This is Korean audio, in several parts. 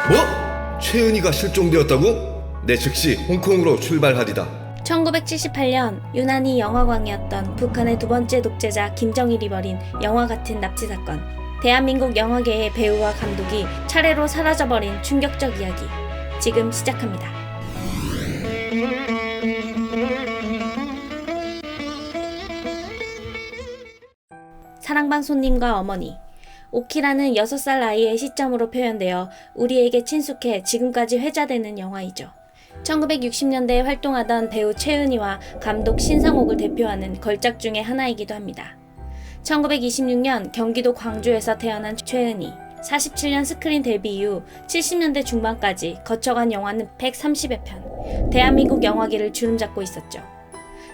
뭐? 최은희가 실종되었다고? 내 즉시 홍콩으로 출발하리다. 1978년 유난히 영화광이었던 북한의 두 번째 독재자 김정일이 벌인 영화 같은 납치 사건. 대한민국 영화계의 배우와 감독이 차례로 사라져버린 충격적 이야기. 지금 시작합니다. 사랑방 손님과 어머니. 오키라는 6살 아이의 시점으로 표현되어 우리에게 친숙해 지금까지 회자되는 영화이죠. 1960년대에 활동하던 배우 최은희와 감독 신상옥을 대표하는 걸작 중의 하나이기도 합니다. 1926년 경기도 광주에서 태어난 최은희. 47년 스크린 데뷔 이후 70년대 중반까지 거쳐간 영화는 130여 편. 대한민국 영화계를 주름잡고 있었죠.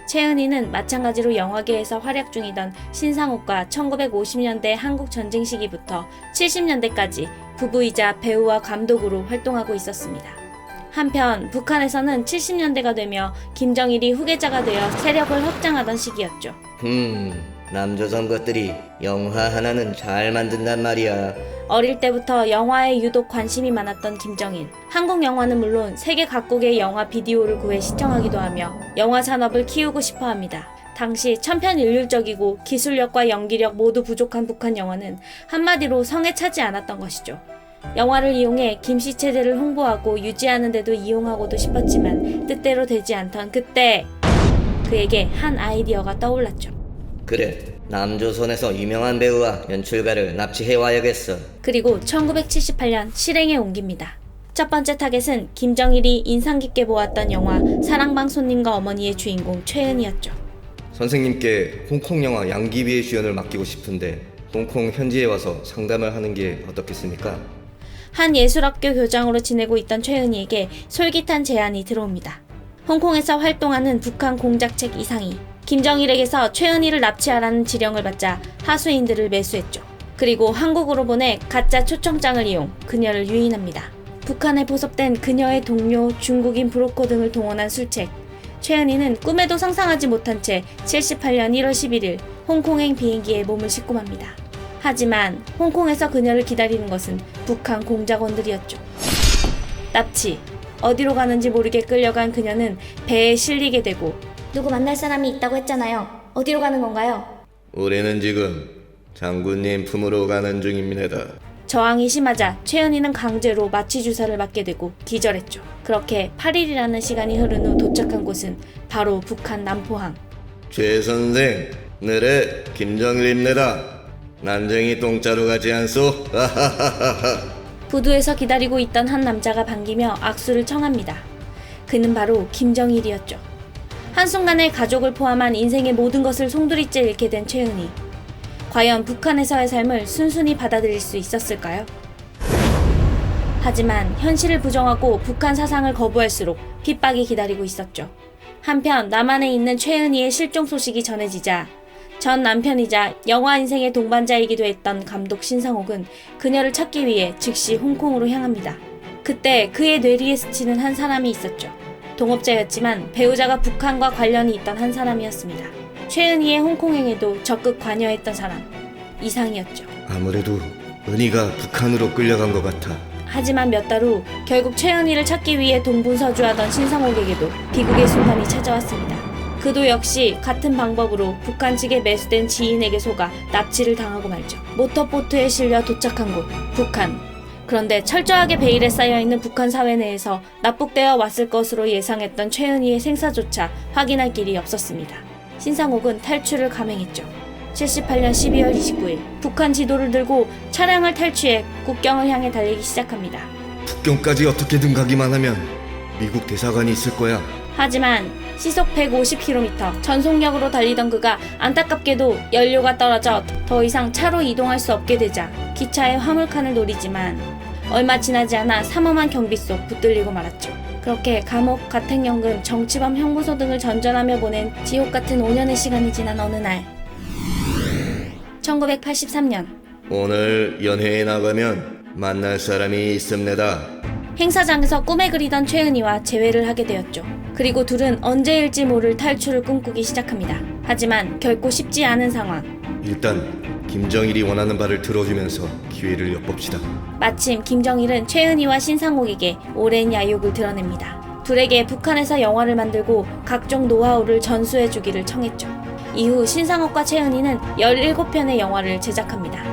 최은희는 마찬가지로 영화계에서 활약 중이던 신상옥과 1950년대 한국 전쟁 시기부터 70년대까지 부부이자 배우와 감독으로 활동하고 있었습니다. 한편 북한에서는 70년대가 되며 김정일이 후계자가 되어 세력을 확장하던 시기였죠. 남조선 것들이 영화 하나는 잘 만든단 말이야. 어릴 때부터 영화에 유독 관심이 많았던 김정일. 한국 영화는 물론 세계 각국의 영화 비디오를 구해 시청하기도 하며 영화 산업을 키우고 싶어 합니다. 당시 천편일률적이고 기술력과 연기력 모두 부족한 북한 영화는 한마디로 성에 차지 않았던 것이죠. 영화를 이용해 김씨 체제를 홍보하고 유지하는 데도 이용하고도 싶었지만 뜻대로 되지 않던 그때 그에게 한 아이디어가 떠올랐죠. 그래, 남조선에서 유명한 배우와 연출가를 납치해와야겠어. 그리고 1978년 실행에 옮깁니다. 첫 번째 타겟은 김정일이 인상 깊게 보았던 영화 사랑방 손님과 어머니의 주인공 최은희였죠. 선생님께 홍콩 영화 양귀비의 주연을 맡기고 싶은데 홍콩 현지에 와서 상담을 하는 게 어떻겠습니까? 한 예술학교 교장으로 지내고 있던 최은희에게 솔깃한 제안이 들어옵니다. 홍콩에서 활동하는 북한 공작책 이상희. 김정일에게서 최은희를 납치하라는 지령을 받자 하수인들을 매수했죠. 그리고 한국으로 보내 가짜 초청장을 이용 그녀를 유인합니다. 북한에 보섭된 그녀의 동료 중국인 브로커 등을 동원한 술책. 최은희는 꿈에도 상상하지 못한 채 78년 1월 11일 홍콩행 비행기에 몸을 싣고 맙니다. 하지만 홍콩에서 그녀를 기다리는 것은 북한 공작원들이었죠. 납치. 어디로 가는지 모르게 끌려간 그녀는 배에 실리게 되고 누구 만날 사람이 있다고 했잖아요. 어디로 가는 건가요? 우리는 지금 장군님 품으로 가는 중입니다. 저항이 심하자 최은희는 강제로 마취 주사를 맞게 되고 기절했죠. 그렇게 8일이라는 시간이 흐른 후 도착한 곳은 바로 북한 남포항. 최 선생, 늘의 김정일입니다. 난쟁이 똥자루 가지 않소? 부두에서 기다리고 있던 한 남자가 반기며 악수를 청합니다. 그는 바로 김정일이었죠. 한순간에 가족을 포함한 인생의 모든 것을 송두리째 잃게 된 최은희. 과연 북한에서의 삶을 순순히 받아들일 수 있었을까요? 하지만 현실을 부정하고 북한 사상을 거부할수록 핍박이 기다리고 있었죠. 한편 남한에 있는 최은희의 실종 소식이 전해지자 전 남편이자 영화 인생의 동반자이기도 했던 감독 신상옥은 그녀를 찾기 위해 즉시 홍콩으로 향합니다. 그때 그의 뇌리에 스치는 한 사람이 있었죠. 동업자였지만 배우자가 북한과 관련이 있던 한 사람이었습니다. 최은희의 홍콩행에도 적극 관여했던 사람, 이상이었죠. 아무래도 은희가 북한으로 끌려간 것 같아. 하지만 몇 달 후 결국 최은희를 찾기 위해 동분서주하던 신상옥에게도 비극의 순간이 찾아왔습니다. 그도 역시 같은 방법으로 북한 측에 매수된 지인에게 속아 납치를 당하고 말죠. 모터보트에 실려 도착한 곳, 북한. 그런데 철저하게 베일에 쌓여있는 북한 사회 내에서 납북되어 왔을 것으로 예상했던 최은희의 생사조차 확인할 길이 없었습니다. 신상옥은 탈출을 감행했죠. 78년 12월 29일 북한 지도를 들고 차량을 탈취해 국경을 향해 달리기 시작합니다. 북경까지 어떻게든 가기만 하면 미국 대사관이 있을 거야. 하지만 시속 150km 전속력으로 달리던 그가 안타깝게도 연료가 떨어져 더 이상 차로 이동할 수 없게 되자 기차의 화물칸을 노리지만 얼마 지나지 않아 삼엄한 경비 속 붙들리고 말았죠. 그렇게 감옥, 가택연금, 정치범 형무소 등을 전전하며 보낸 지옥 같은 5년의 시간이 지난 어느 날 1983년 오늘 연회에 나가면 만날 사람이 있습니다. 행사장에서 꿈에 그리던 최은희와 재회를 하게 되었죠. 그리고 둘은 언제일지 모를 탈출을 꿈꾸기 시작합니다. 하지만 결코 쉽지 않은 상황. 일단 김정일이 원하는 바를 들어주면서 기회를 엿봅시다. 마침 김정일은 최은희와 신상옥에게 오랜 야욕을 드러냅니다. 둘에게 북한에서 영화를 만들고 각종 노하우를 전수해주기를 청했죠. 이후 신상옥과 최은희는 17편의 영화를 제작합니다.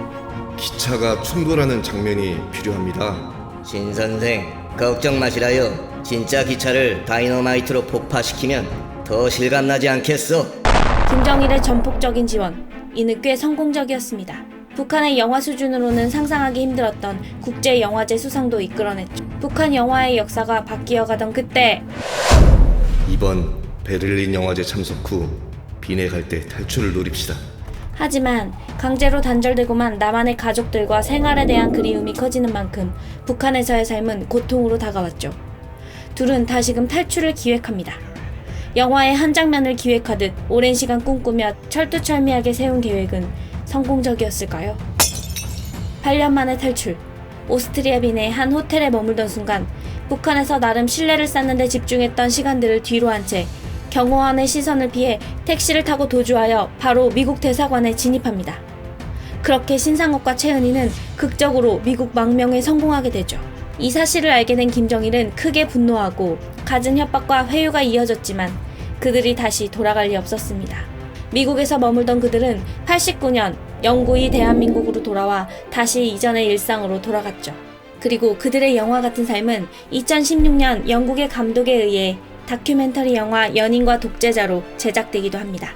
기차가 충돌하는 장면이 필요합니다. 신 선생, 걱정 마시라요. 진짜 기차를 다이너마이트로 폭파시키면 더 실감나지 않겠어? 김정일의 전폭적인 지원, 이는 꽤 성공적이었습니다. 북한의 영화 수준으로는 상상하기 힘들었던 국제영화제 수상도 이끌어냈죠. 북한 영화의 역사가 바뀌어가던 그때 이번 베를린 영화제 참석 후 빈에 갈 때 탈출을 노립시다. 하지만 강제로 단절되고만 나만의 가족들과 생활에 대한 그리움이 커지는 만큼 북한에서의 삶은 고통으로 다가왔죠. 둘은 다시금 탈출을 기획합니다. 영화의 한 장면을 기획하듯 오랜 시간 꿈꾸며 철두철미하게 세운 계획은 성공적이었을까요? 8년 만의 탈출. 오스트리아 빈의 한 호텔에 머물던 순간 북한에서 나름 신뢰를 쌓는 데 집중했던 시간들을 뒤로 한 채 경호원의 시선을 피해 택시를 타고 도주하여 바로 미국 대사관에 진입합니다. 그렇게 신상옥과 최은희는 극적으로 미국 망명에 성공하게 되죠. 이 사실을 알게 된 김정일은 크게 분노하고 갖은 협박과 회유가 이어졌지만 그들이 다시 돌아갈 리 없었습니다. 미국에서 머물던 그들은 89년 영구히 대한민국으로 돌아와 다시 이전의 일상으로 돌아갔죠. 그리고 그들의 영화 같은 삶은 2016년 영국의 감독에 의해 다큐멘터리 영화 연인과 독재자로 제작되기도 합니다.